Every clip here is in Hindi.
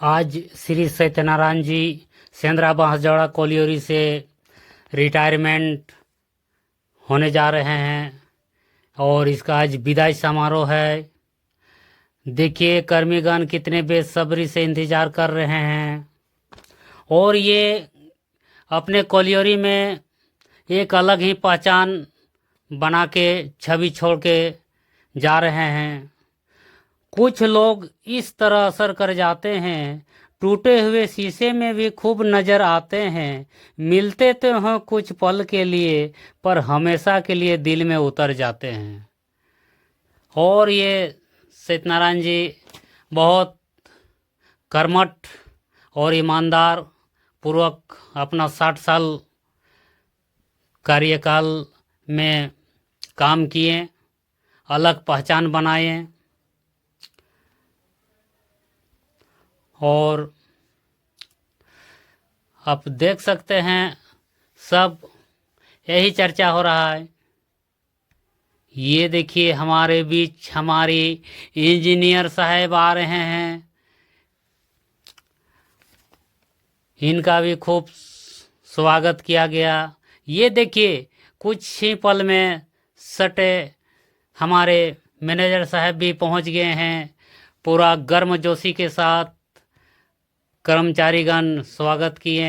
आज श्री सत्यनारायण जी सेंद्रा बांसजोड़ा कोलियोरी से रिटायरमेंट होने जा रहे हैं और इसका आज विदाई समारोह है। देखिए कर्मीगण कितने बेसब्री से इंतज़ार कर रहे हैं और ये अपने कोलियोरी में एक अलग ही पहचान बना के छवि छोड़ के जा रहे हैं। कुछ लोग इस तरह असर कर जाते हैं, टूटे हुए शीशे में भी खूब नज़र आते हैं। मिलते तो हैं कुछ पल के लिए, पर हमेशा के लिए दिल में उतर जाते हैं। और ये सत्यनारायण जी बहुत कर्मठ और ईमानदार पूर्वक अपना 60 साल कार्यकाल में काम किए, अलग पहचान बनाए और आप देख सकते हैं सब यही चर्चा हो रहा है। ये देखिए हमारे बीच हमारी इंजीनियर साहब आ रहे हैं, इनका भी खूब स्वागत किया गया। ये देखिए कुछ ही पल में सटे हमारे मैनेजर साहब भी पहुंच गए हैं। पूरा गर्मजोशी के साथ कर्मचारीगण स्वागत किए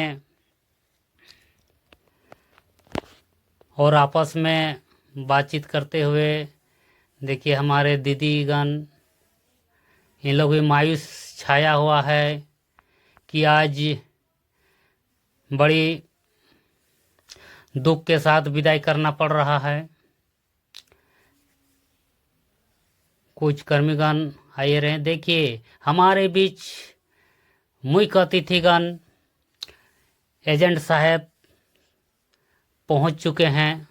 और आपस में बातचीत करते हुए देखिए हमारे दीदीगण, इन लोग भी मायूस छाया हुआ है कि आज बड़ी दुख के साथ विदाई करना पड़ रहा है। कुछ कर्मीगण आए रहे। देखिए हमारे बीच मुख्य अतिथिगण एजेंट साहब पहुंच चुके हैं,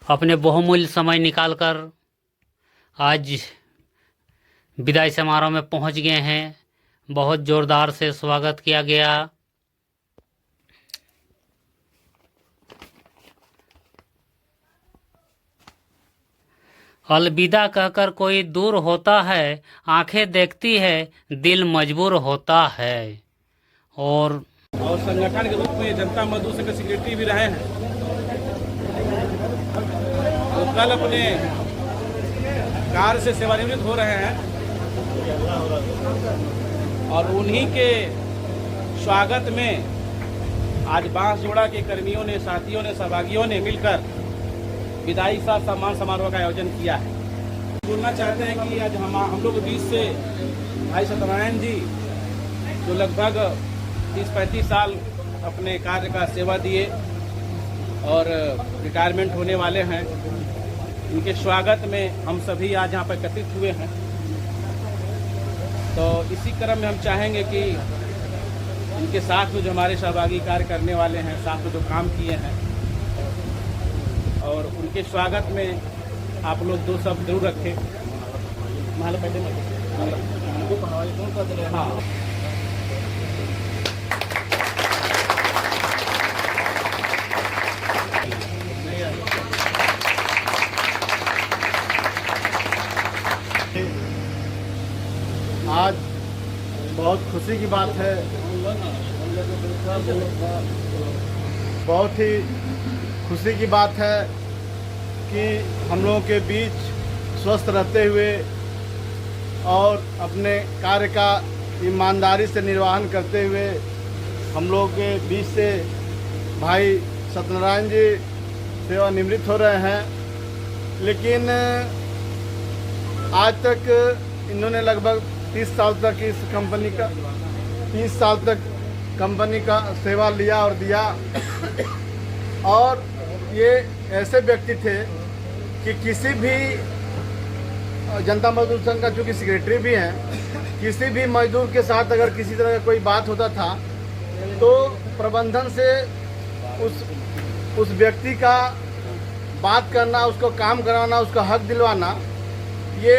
अपने बहुमूल्य समय निकालकर आज विदाई समारोह में पहुंच गए हैं। बहुत जोरदार से स्वागत किया गया। अलविदा कहकर कोई दूर होता है, आंखें देखती है, दिल मजबूर होता है। और संगठन के रूप में जनता मजदूर संघ के सेक्रेटरी भी रहे हैं। तो कल अपने कार्य से सेवानिवृत्त हो रहे हैं और उन्हीं के स्वागत में आज बांसजोड़ा के कर्मियों ने, साथियों ने, सहभागियों ने मिलकर विदाई सा सम्मान समारोह का आयोजन किया है। बोलना चाहते हैं कि आज हम लोग के बीच से भाई सत्यनारायण जी जो लगभग 30-35 साल अपने कार्य का सेवा दिए और रिटायरमेंट होने वाले हैं, इनके स्वागत में हम सभी आज यहाँ पर एकत्रित हुए हैं। तो इसी क्रम में हम चाहेंगे कि इनके साथ में जो हमारे सहभागी कार्य करने वाले हैं, साथ में जो काम किए हैं, और उनके स्वागत में आप लोग 2 शब्द जरूर रखें। हाँ, आज बहुत खुशी की बात है, बहुत ही खुशी की बात है कि हम लोगों के बीच स्वस्थ रहते हुए और अपने कार्य का ईमानदारी से निर्वहन करते हुए हम लोगों के बीच से भाई सत्यनारायण जी सेवानिवृत्त हो रहे हैं। लेकिन आज तक इन्होंने लगभग 30 साल तक इस कंपनी का 30 साल तक कंपनी का सेवा लिया और दिया। और ये ऐसे व्यक्ति थे कि किसी भी जनता मजदूर संघ का चूँकि सेक्रेटरी भी हैं, किसी भी मजदूर के साथ अगर किसी तरह का कोई बात होता था तो प्रबंधन से उस व्यक्ति का बात करना, उसको काम कराना, उसका हक दिलवाना, ये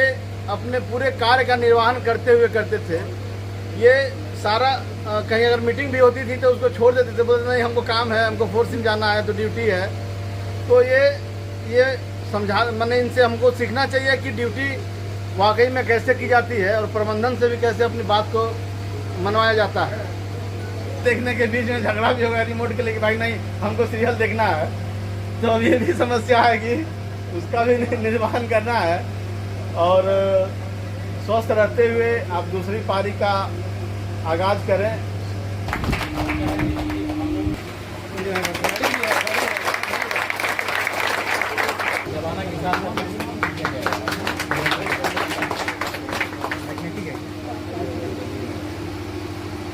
अपने पूरे कार्य का निर्वहन करते हुए करते थे। ये सारा कहीं अगर मीटिंग भी होती थी तो उसको छोड़ देते थे, बोलते नहीं हमको काम है, हमको फोर्सिंग जाना है तो ड्यूटी है। तो ये समझा मैंने इनसे हमको सीखना चाहिए कि ड्यूटी वाकई में कैसे की जाती है और प्रबंधन से भी कैसे अपनी बात को मनवाया जाता है। देखने के बीच में झगड़ा भी होगा रिमोट के लिए कि भाई नहीं हमको सीरियल देखना है, तो अब ये भी समस्या है कि उसका भी निर्वहन करना है। और स्वस्थ रहते हुए आप दूसरी पारी का आगाज करें। जमाना के साथ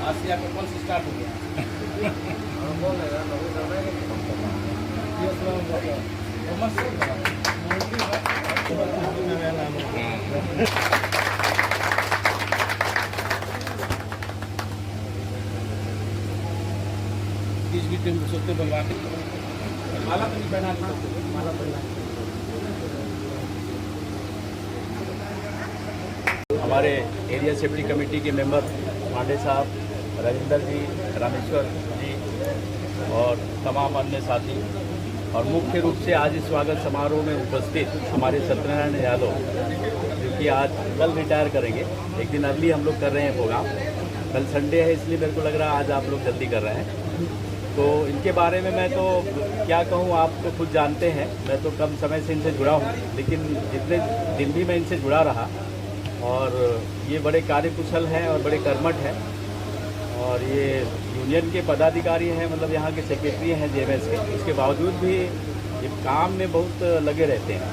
आज से आपका कौन सा स्टार्ट हो गया? बीच बीच में सोते बनवा के माला तो नहीं पहना सकते, माला पहना। हमारे एरिया सेफ्टी कमेटी के मेंबर पांडे साहब, राजेंद्र जी, रामेश्वर जी और तमाम अन्य साथी, और मुख्य रूप से आज इस स्वागत समारोह में उपस्थित हमारे सत्यनारायण यादव, जो कि आज कल रिटायर करेंगे। एक दिन अर्ली हम लोग कर रहे हैं प्रोग्राम, कल संडे है इसलिए मेरे को लग रहा है आज आप लोग जल्दी कर रहे हैं। तो इनके बारे में मैं तो क्या कहूँ, आप तो खुद जानते हैं, मैं तो कम समय से इनसे जुड़ा हूँ, लेकिन जितने दिन भी मैं इनसे जुड़ा रहा, और ये बड़े कार्यकुशल हैं और बड़े कर्मठ हैं, और ये यूनियन के पदाधिकारी हैं, मतलब यहाँ के सेक्रेटरी हैं जेएमएस के, उसके बावजूद भी ये काम में बहुत लगे रहते हैं।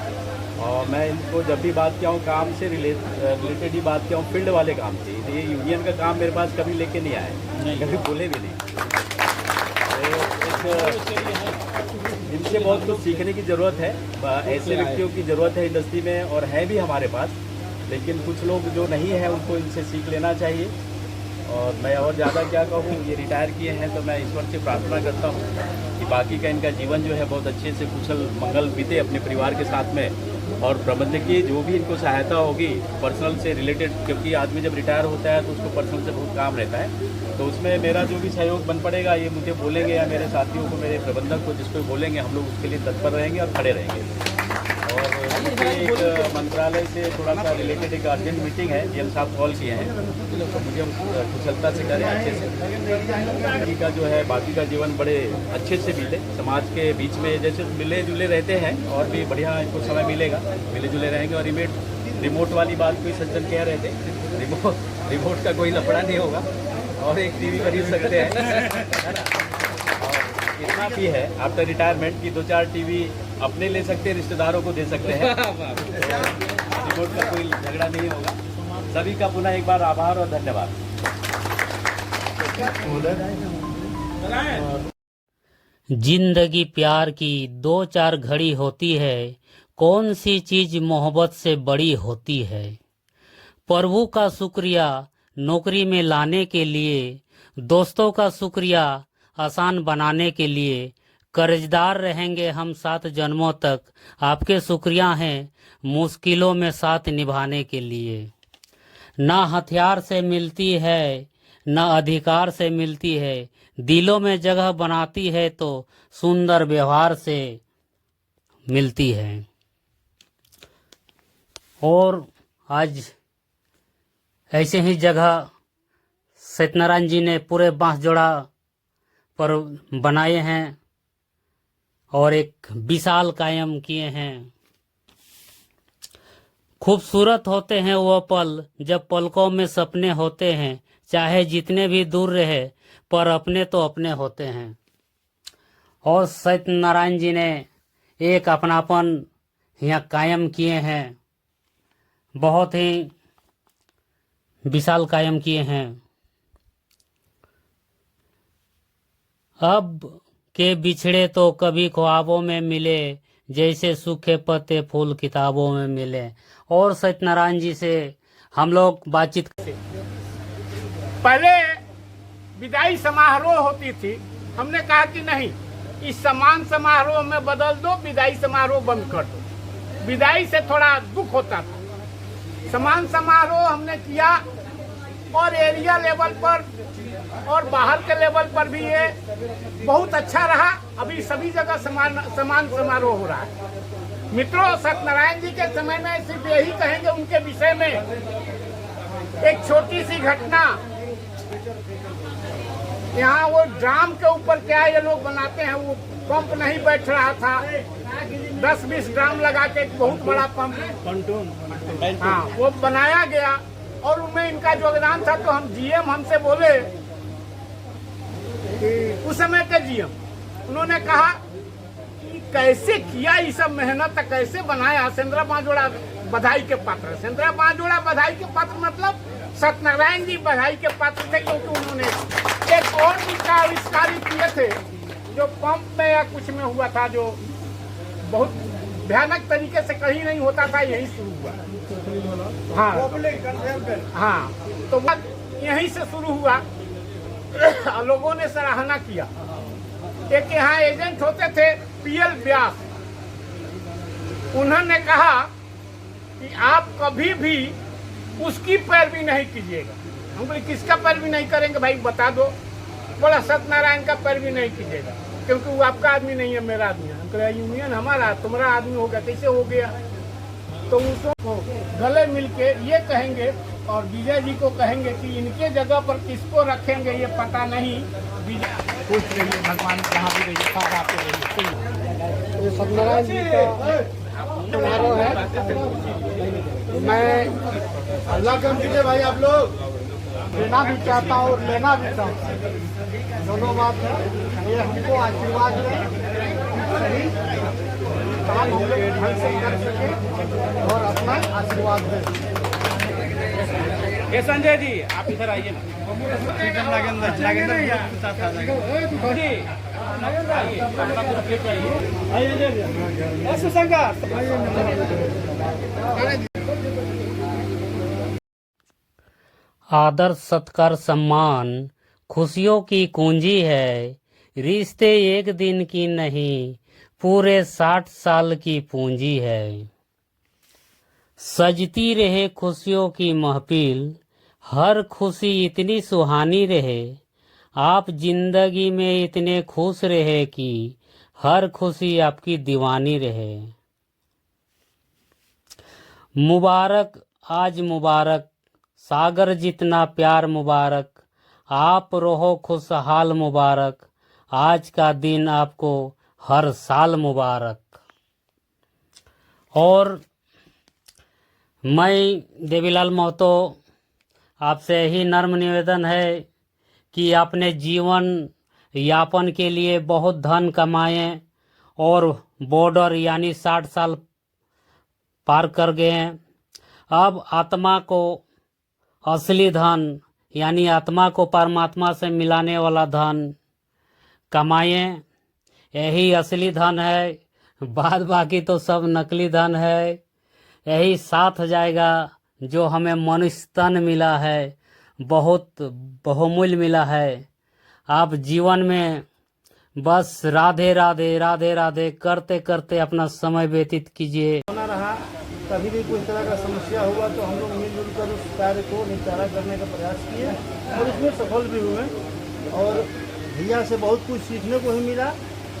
और मैं इनको जब भी बात किया हूँ काम से रिलेटेड ही बात किया हूँ, फील्ड वाले काम से, ये यूनियन का काम मेरे पास कभी लेके नहीं आए, कभी बोले भी नहीं। इनसे बहुत कुछ सीखने की ज़रूरत है, ऐसे व्यक्तियों की ज़रूरत है इंडस्ट्री में, और है भी हमारे पास, लेकिन कुछ लोग जो नहीं है उनको इनसे सीख लेना चाहिए। और मैं और ज़्यादा क्या कहूँ, ये रिटायर किए हैं तो मैं ईश्वर से प्रार्थना करता हूँ कि बाकी का इनका जीवन जो है बहुत अच्छे से कुशल मंगल बीते अपने परिवार के साथ में, और प्रबंधकीय जो भी इनको सहायता होगी पर्सनल से रिलेटेड, क्योंकि आदमी जब रिटायर होता है तो उसको पर्सनल से बहुत काम रहता है, तो उसमें मेरा जो भी सहयोग बन पड़ेगा ये मुझे बोलेंगे, या मेरे साथियों को, मेरे प्रबंधक को, जिसको बोलेंगे, हम लोग उसके लिए तत्पर रहेंगे और खड़े रहेंगे। और एक मंत्रालय से थोड़ा सा रिलेटेड एक अर्जेंट मीटिंग है, जीएम साहब कॉल किए हैं, तो मुझे कुशलता से करें अच्छे से, बाकी का जो है बाकी का जीवन बड़े अच्छे से बीते, समाज के बीच में जैसे मिले जुले रहते हैं, और भी बढ़िया इनको समय मिलेगा, मिले जुले रहेंगे। और रिमोट वाली बात कोई सज्जन कह रहे थे, रिमोट का कोई लफड़ा नहीं होगा, और एक टीवी खरीद सकते हैं। इतना भी है आफ्टर रिटायरमेंट की 2-4 टीवी अपने ले सकते हैं, रिश्तेदारों को दे सकते हैं, रिमोट का कोई झगड़ा नहीं होगा। सभी का पुनः एक बार आभार और धन्यवाद। जिंदगी प्यार की 2-4 घड़ी होती है, कौन सी चीज मोहब्बत से बड़ी होती है। प्रभु का शुक्रिया नौकरी में लाने के लिए, दोस्तों का शुक्रिया आसान बनाने के लिए, कर्जदार रहेंगे हम 7 जन्मों तक, आपके शुक्रिया हैं मुश्किलों में साथ निभाने के लिए। ना हथियार से मिलती है, ना अधिकार से मिलती है, दिलों में जगह बनाती है तो सुंदर व्यवहार से मिलती है। और आज ऐसे ही जगह सत्यनारायण जी ने पूरे बांसजोड़ा पर बनाए हैं और एक विशाल कायम किए हैं। खूबसूरत होते हैं वो पल जब पलकों में सपने होते हैं, चाहे जितने भी दूर रहे पर अपने तो अपने होते हैं। और सत्यनारायण जी ने एक अपनापन यहाँ कायम किए हैं, बहुत ही विशाल कायम किए हैं। अब के बिछड़े तो कभी ख्वाबों में मिले, जैसे सूखे पत्ते फूल किताबों में मिले। और सत्यनारायण जी से हम लोग बातचीत पहले विदाई समारोह होती थी, हमने कहा कि नहीं, इस सम्मान समारोह में बदल दो, विदाई समारोह बंद कर दो। विदाई से थोड़ा दुख होता था। सम्मान समारोह हमने किया और एरिया लेवल पर और बाहर के लेवल पर भी ये बहुत अच्छा रहा। अभी सभी जगह सम्मान समारोह हो रहा है। मित्रों, सत्यनारायण जी के समय में सिर्फ यही कहेंगे उनके विषय में। एक छोटी सी घटना, यहाँ वो ड्राम के ऊपर क्या ये लोग बनाते हैं, वो पंप नहीं बैठ रहा था, 10-20 ड्राम लगा के एक बहुत बड़ा पंप, हाँ, वो बनाया गया और उनमें इनका योगदान था। तो हम जीएम हमसे बोले कि उस समय के जीएम, उन्होंने कहा कि कैसे किया ये सब मेहनत, कैसे बनाया। सेंद्रा बांजोड़ा बधाई के पात्र, सेंद्रा बांजोड़ा बधाई के पात्र मतलब सत्यनारायण जी बधाई के पात्र थे, क्योंकि उन्होंने एक और भी का आविष्कारित किए थे जो पंप में या कुछ में हुआ था, जो बहुत भयानक तरीके से कहीं नहीं होता था, यही शुरू हुआ। हाँ, तो बात यहीं से शुरू हुआ। लोगों ने सराहना किया। एक यहाँ एजेंट होते थे पीएल व्यास, उन्होंने कहा कि आप कभी भी उसकी पैरवी नहीं कीजिएगा। हम बोले किसका पैरवी नहीं करेंगे भाई, बता दो। बोला सत्यनारायण का पैरवी नहीं कीजिएगा, क्योंकि वो आपका आदमी नहीं है, मेरा आदमी है। हम कहा यूनियन हमारा, तुम्हारा आदमी होगा, कैसे हो गया। तो उसको गले मिलके ये कहेंगे और विजय जी को कहेंगे कि इनके जगह पर किसको रखेंगे ये पता नहीं। विजय खुश रहिए, भगवान कहाँ भी रहिए, साथ आते रहिए। ये सत्यनारायण जी का समारोह है। मैं अल्लाह का कीजिए भाई, आप लोग देना भी चाहता हूँ और लेना भी चाहता हूँ, दोनों बात है। ये हमको आशीर्वाद दें, सही काम हम लोग ढंग से कर सके और अपना आशीर्वाद दें। ये संजय जी आप इधर आइए ना। नागेंद्र जी आइए, अपना ग्रुप लेके आइए। ऐसे संघर्ष आदर सत्कार सम्मान खुशियों की कुंजी है, रिश्ते एक दिन की नहीं पूरे 60 साल की पूंजी है। सजती रहे खुशियों की महफिल, हर खुशी इतनी सुहानी रहे, आप जिंदगी में इतने खुश रहे कि हर खुशी आपकी दीवानी रहे। मुबारक आज मुबारक, सागर जितना प्यार मुबारक, आप रहो खुशहाल मुबारक, आज का दिन आपको हर साल मुबारक। और मैं देवीलाल महतो आपसे यही नर्म निवेदन है कि अपने जीवन यापन के लिए बहुत धन कमाएं और बॉर्डर यानी 60 साल पार कर गए हैं। अब आत्मा को असली धन यानी आत्मा को परमात्मा से मिलाने वाला धन कमाएं, यही असली धन है। बाद बाकी तो सब नकली धन है। यही साथ जाएगा जो हमें मनुष्य तन मिला है, बहुत बहुमूल्य मिला है। आप जीवन में बस राधे राधे राधे राधे करते करते अपना समय व्यतीत कीजिए। होना रहा, कभी भी कोई तरह का समस्या हुआ तो हम लोग मिलजुल कर उस कार्य को निपटारा करने का प्रयास किए और उसमें सफल भी हुए। और भैया से बहुत कुछ सीखने को ही मिला।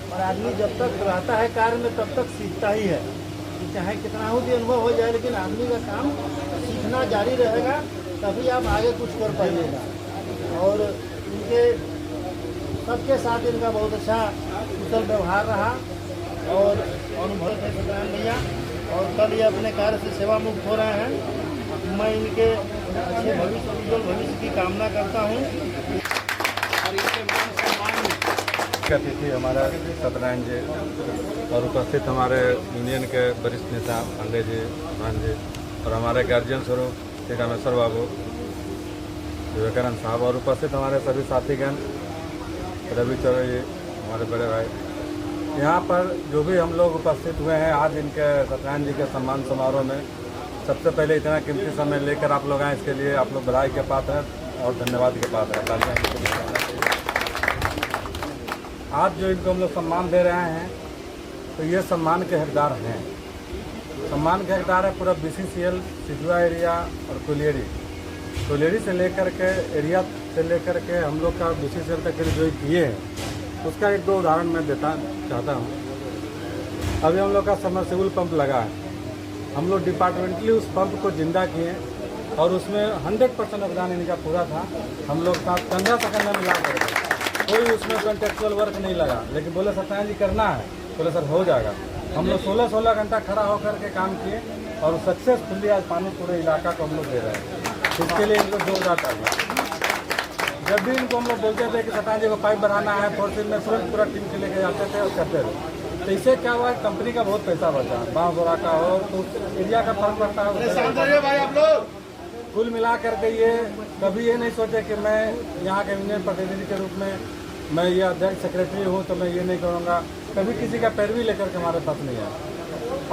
और आदमी जब तक रहता है कार्य में तब तक सीखता ही है, कि चाहे कितना हो भी अनुभव हो जाए, लेकिन आदमी का काम सीखना जारी रहेगा, तभी आप आगे कुछ कर पाइएगा। और इनके सबके साथ इनका बहुत अच्छा कुशल व्यवहार रहा और अनुभव थे सत्यनारायण भैया। और कल ये अपने कार्य से सेवा मुक्त हो रहे हैं। मैं इनके अच्छे भविष्य, उज्जवल भविष्य की कामना करता हूँ। अतिथि हमारा सत्यनारायण जी और उपस्थित हमारे यूनियन के वरिष्ठ नेता पांडे जी, प्रधान जी और हमारे गार्जियन स्वरूप श्री रामेश्वर बाबू, विवेकानंद साहब और उपस्थित हमारे सभी साथीगण, रवि चौधरी जी हमारे बड़े भाई। यहाँ पर जो भी हम लोग उपस्थित हुए हैं आज इनके सत्यनारायण जी के सम्मान समारोह में, सबसे पहले इतना कीमती समय लेकर आप लोग आए, इसके लिए आप लोग बधाई के पात्र हैं और धन्यवाद के पात्र हैं। आज जो इनको हम लोग सम्मान दे रहे हैं तो ये सम्मान के हकदार हैं। सम्मान के हकदार है पूरा BCCL सिजुआ एरिया और कोलियरी से लेकर के एरिया से लेकर के हम लोग का BCCL तक जो किए हैं, उसका एक दो उदाहरण मैं देता चाहता हूँ। अभी हम लोग का सबमर्सिबल पंप लगा है। हम लोग डिपार्टमेंटली उस पंप को जिंदा किए और उसमें 100% योगदान इनका पूरा था। हम लोग साथ कंधा से कंधा मिला करके, कोई उसमें कॉन्ट्रेक्चुअल वर्क नहीं लगा, लेकिन बोले सत्यनारायण जी करना है, बोले सर हो जाएगा। हम लोग 16 घंटा खड़ा होकर के काम किए और सक्सेसफुली आज पानी पूरे इलाका को हम लोग दे रहे हैं। इसके लिए इनको जोरदार तालियां। जब भी इनको हम लोग बोलते थे कि सत्यनारायण जी को पाइप बढ़ाना है, फोर्सिस में तुरंत पूरा टीम के लेके जाते थे और करते थे। तो इससे क्या हुआ, कंपनी का बहुत पैसा बचा, बांसजोड़ा का हो तो एरिया का फर्क पड़ता है। कुल मिला करके ये कभी ये नहीं सोचे कि मैं यहाँ के यूनियन प्रतिनिधि के रूप में मैं ये अध्यक्ष सेक्रेटरी हूँ तो मैं ये नहीं करूँगा। कभी किसी का पैरवी लेकर के हमारे पास नहीं आया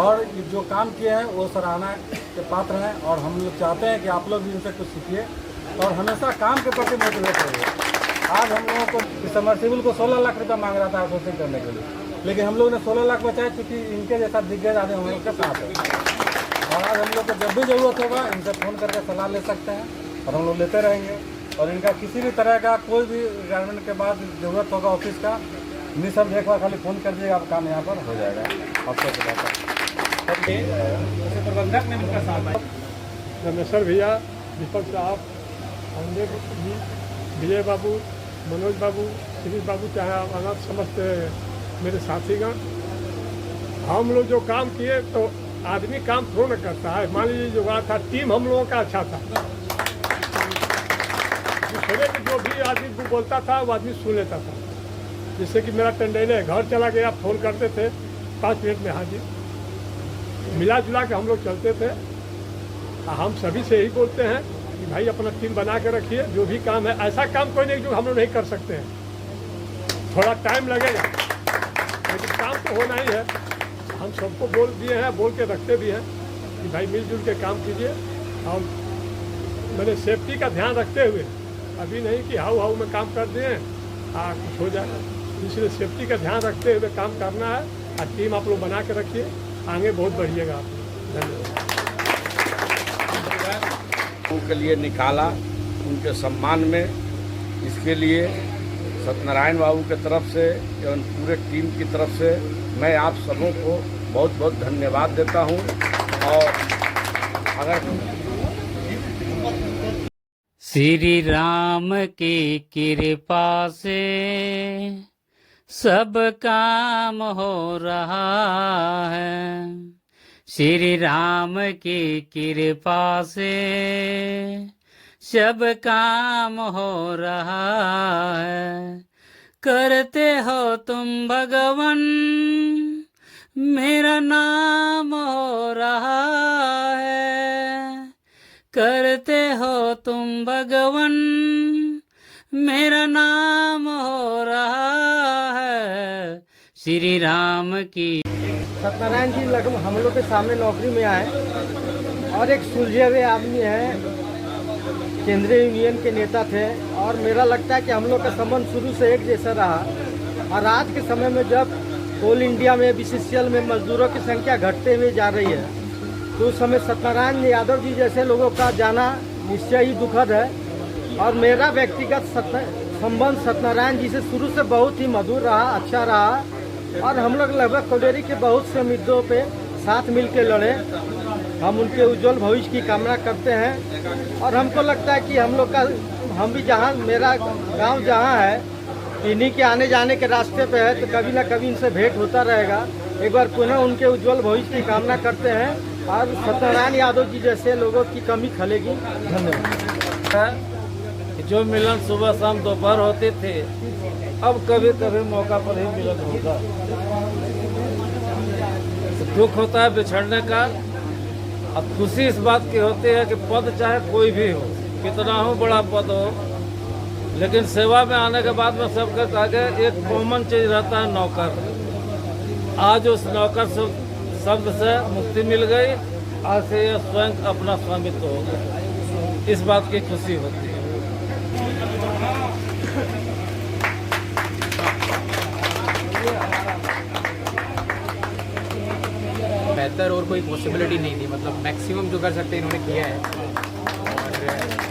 और जो काम किए हैं वो सराहना के पात्र हैं और हम लोग चाहते हैं कि आप लोग भी इनसे कुछ सीखिए और हमेशा काम के प्रति मोटिवेट रहिए। आज हम लोगों को सबमर्सिबल को 16 लाख रुपया मांग रहा था आउटसोर्सिंग करने के लिए, लेकिन हम लोगों ने 16 लाख बचाए क्योंकि इनके जैसा दिग्गज आदमी हम लोग के साथ है। और आज हम लोग को जब भी जरूरत होगा इनसे फ़ोन करके सलाह ले सकते हैं और हम लोग लेते रहेंगे। और इनका किसी भी तरह का कोई भी रिटायरमेंट के बाद ज़रूरत होगा ऑफिस का, निःशब्द एक बार खाली फ़ोन कर दीजिएगा, आप काम यहाँ पर हो जाएगा। प्रबंधक ने उनका साथ है, रमेश्वर भैया, दीपक साहब, अमदेव जी, विजय बाबू, मनोज बाबू, श्री बाबू, चाहे अनाथ समस्त मेरे साथीगण। हम लोग जो काम किए तो आदमी काम थोड़ा न करता है। मान लीजिए जो हुआ था, टीम हम लोगों का अच्छा था। दूसरे में जो भी आदमी बोलता था वो आदमी सुन लेता था। जैसे कि मेरा टंडेल है, घर चला गया, फ़ोन करते थे 5 मिनट में हाजिर, मिला जुला के हम लोग चलते थे। हम सभी से यही बोलते हैं कि भाई अपना टीम बना के रखिए। जो भी काम है, ऐसा काम कोई नहीं जो हम लोग नहीं कर सकते हैं। थोड़ा टाइम लगेगा लेकिन काम तो होना ही है। हम सबको बोल दिए हैं, बोल के रखते भी हैं कि भाई मिलजुल के काम कीजिए। और मैंने सेफ्टी का ध्यान रखते हुए, अभी नहीं कि हाउ हाउ में काम कर दिए कुछ हो जाए, इसलिए सेफ्टी का ध्यान रखते हुए काम करना है। और टीम आप लोग बना के रखिए, आगे बहुत बढ़िएगा आप। धन्यवाद। के लिए निकाला उनके सम्मान में, इसके लिए सत्यनारायण बाबू की तरफ से एवं पूरे टीम की तरफ से मैं आप सबों को बहुत बहुत धन्यवाद देता हूं। और अगर श्री राम की कृपा से सब काम हो रहा है, श्री राम की कृपा से सब काम हो रहा है। करते हो तुम भगवन, मेरा नाम हो रहा है। करते हो तुम भगवन, मेरा नाम हो रहा है। श्री राम की। सत्यनारायण जी लगभग हम लोग के सामने नौकरी में आए और एक सुलझे हुए आदमी हैं, केंद्रीय यूनियन के नेता थे और मेरा लगता है कि हम लोग का संबंध शुरू से एक जैसा रहा। और आज के समय में जब कोल इंडिया में बीसीसीएल में मजदूरों की संख्या घटते हुए जा रही है, तो उस समय सत्यनारायण यादव जी जैसे लोगों का जाना निश्चय ही दुखद है। और मेरा व्यक्तिगत संबंध सत्यनारायण जी से शुरू से बहुत ही मधुर रहा, अच्छा रहा। और हम लोग लगभग कोडेरी के बहुत से मुद्दों पे साथ मिल के लड़े। हम उनके उज्जवल भविष्य की कामना करते हैं। और हमको लगता है कि हम लोग का, हम भी जहाँ, मेरा गांव जहाँ है, इन्हीं के आने जाने के रास्ते पे है, तो कभी ना कभी इनसे भेंट होता रहेगा। एक बार पुनः उनके उज्जवल भविष्य की कामना करते हैं और सत्यनारायण यादव जी जैसे लोगों की कमी खलेगी। धन्यवाद। जो मिलन सुबह शाम दोपहर होते थे, अब कभी कभी मौका पर ही मिलन होगा। दुख होता है बिछड़ने का, अब खुशी इस बात की होती है कि पद चाहे कोई भी हो, कितना हो बड़ा पद हो, लेकिन सेवा में आने के बाद में सबके आगे एक कॉमन चीज रहता है, नौकर। आज उस नौकर शब्द से मुक्ति मिल गई। आज से यह स्वयं अपना स्वामित्व हो गया, इस बात की खुशी होती है। बेहतर और कोई पॉसिबिलिटी नहीं थी, मतलब मैक्सिमम जो कर सकते इन्होंने किया है। और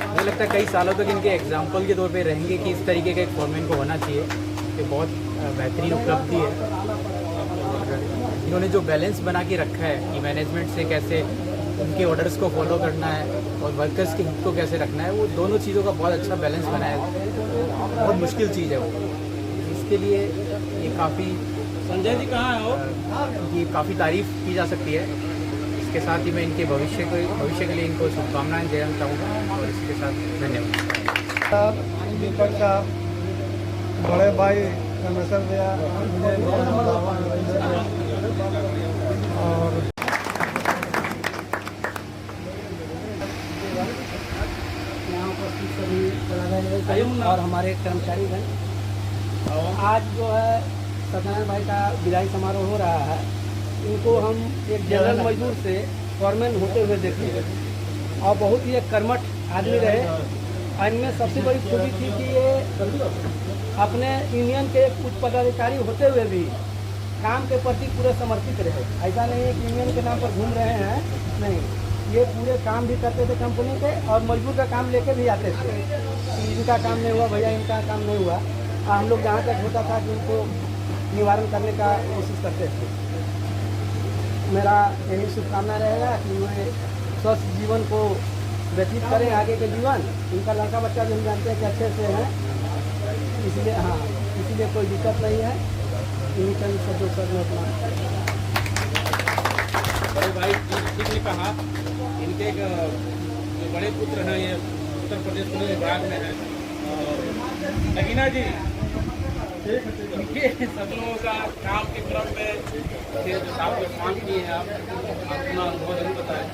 मुझे लगता है कई सालों तक इनके एग्जाम्पल के तौर पे रहेंगे कि इस तरीके का एक फॉर्मेन को होना चाहिए। ये बहुत बेहतरीन उपलब्धि है। और इन्होंने जो बैलेंस बना के रखा है कि मैनेजमेंट से कैसे उनके ऑर्डर्स को फॉलो करना है और वर्कर्स के हित को कैसे रखना है, वो दोनों चीज़ों का बहुत अच्छा बैलेंस बनाया है। बहुत मुश्किल चीज़ है वो, इसके लिए ये काफ़ी, संजय जी कहाँ है वो? ये काफ़ी तारीफ की जा सकती है। इसके साथ ही मैं इनके भविष्य के लिए इनको शुभकामनाएं देना चाहूँगा और इसके साथ धन्यवाद। दीपक का बड़े भाई रमेश्वर भैया और यहाँ उपस्थित सभी कलाकार और हमारे कर्मचारीगण, आज जो है सत्यनारायण भाई का विदाई समारोह हो रहा है। इनको हम एक जनरल मजदूर से फॉरमैन होते हुए देखते हैं और बहुत ही एक कर्मठ आदमी रहे। इनमें सबसे बड़ी खूबी थी कि ये अपने यूनियन के एक उच्च पदाधिकारी होते हुए भी काम के प्रति पूरे समर्पित रहे। ऐसा नहीं है कि यूनियन के नाम पर घूम रहे हैं, नहीं, ये पूरे काम भी करते थे कंपनी के और मजदूर का काम लेके भी आते थे कि इनका काम नहीं हुआ भैया, इनका काम नहीं हुआ। हम लोग जहाँ तक होता था कि उनको निवारण करने का कोशिश करते थे। मेरा यही शुभकामना रहेगा कि वे स्वस्थ जीवन को व्यतीत करें, आगे के जीवन। इनका लड़का बच्चा भी हम जानते हैं कि अच्छे से हैं, इसलिए हाँ, इसीलिए कोई दिक्कत नहीं है। इन्हीं का सदोसर में अपना बड़े भाई ठीक ने कहा, इनके एक जो बड़े पुत्र हैं ये उत्तर प्रदेश पुलिस विभाग में हैं, और नगीना जी इनके सब लोगों का काम के क्रम में फिर जो आप लोग काम किए हैं, आप अपना अनुभव जरूर बताएं।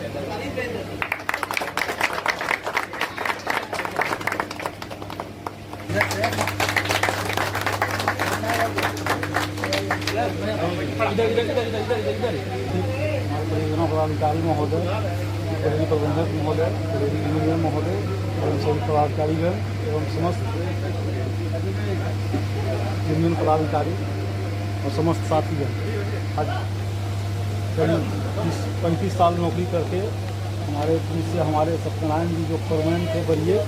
परियोजना पदाधिकारी महोदय, परियोजना प्रबंधक महोदय, परियोजना इंजीनियर महोदय एवं सभी पदाधिकारीगण एवं समस्त यूनियन पदाधिकारी और समस्त साथीगण, आज करीब 35 साल नौकरी करके हमारे पुलिस से हमारे सत्यनारायण जी जो फॉरमैन थे बरिए,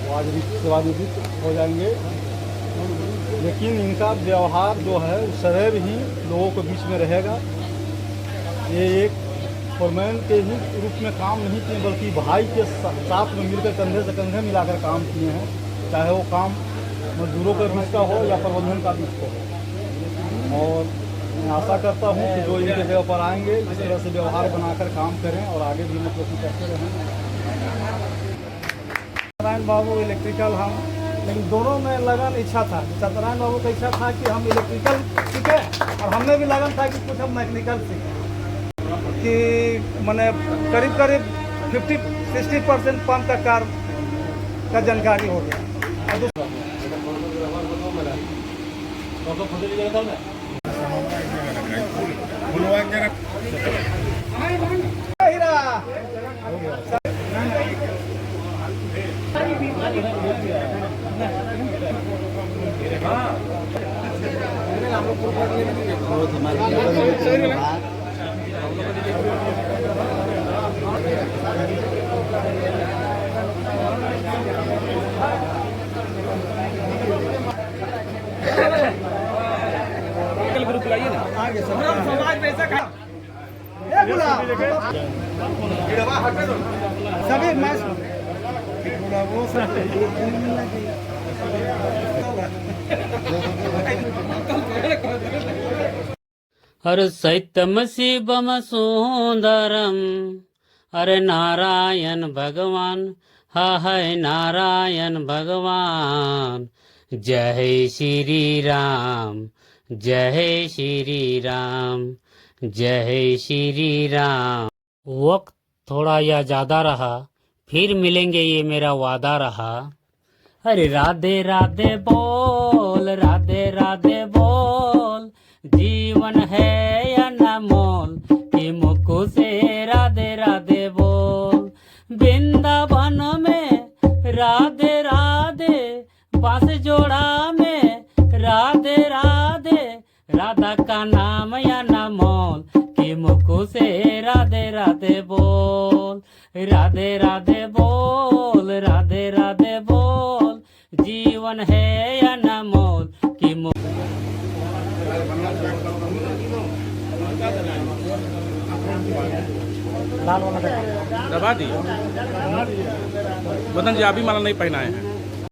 वो आज सेवानिवृत्त हो जाएंगे। लेकिन इनका व्यवहार जो है सदैव ही लोगों के बीच में रहेगा। ये एक फॉरमैन के ही रूप में काम नहीं किए, बल्कि भाई के साथ में मिलकर कंधे से कंधे मिलाकर काम किए हैं, चाहे वो काम मजदूरों के बीच का हो या प्रबंधन का बीच का हो। और मैं आशा करता हूँ कि जो इनके जगह पर आएंगे इस तरह से व्यवहार बनाकर काम करें और आगे भी मतलब कि करते रहें। सत्यनारायण बाबू इलेक्ट्रिकल, हम लेकिन दोनों में लगन इच्छा था। सत्यनारायण बाबू का इच्छा था कि हम इलेक्ट्रिकल सीखें और हमने भी लगन था कि कुछ हम मैकेनिकल सीखें, कि मैंने करीब 50-60% पंप का जानकारी हो गया। ग्रुप लाइए ना आगे समाज पैसा खा सभी अरे सत्यम शिवम सुंदरम, अरे नारायण भगवान, हा है नारायण भगवान। जय श्री राम, जय श्री राम, जय श्री राम। वक्त थोड़ा या ज़्यादा रहा, फिर मिलेंगे ये मेरा वादा रहा। अरे राधे राधे बोल, राधे राधे बोल, जीवन है या अनमोल, कि मुख से राधे राधे बोल। वृंदावन में राधे राधे, बांस जोड़ा में राधे राधे, राधा का नाम या अनमोल, कि मुख से राधे राधे बोल। राधे राधे बोल, राधे राधे बोल, जीवन है या अनमोल, कि लाल वाला दबा दबा दिए। मदन जी आप भी माला नहीं पहनाए हैं।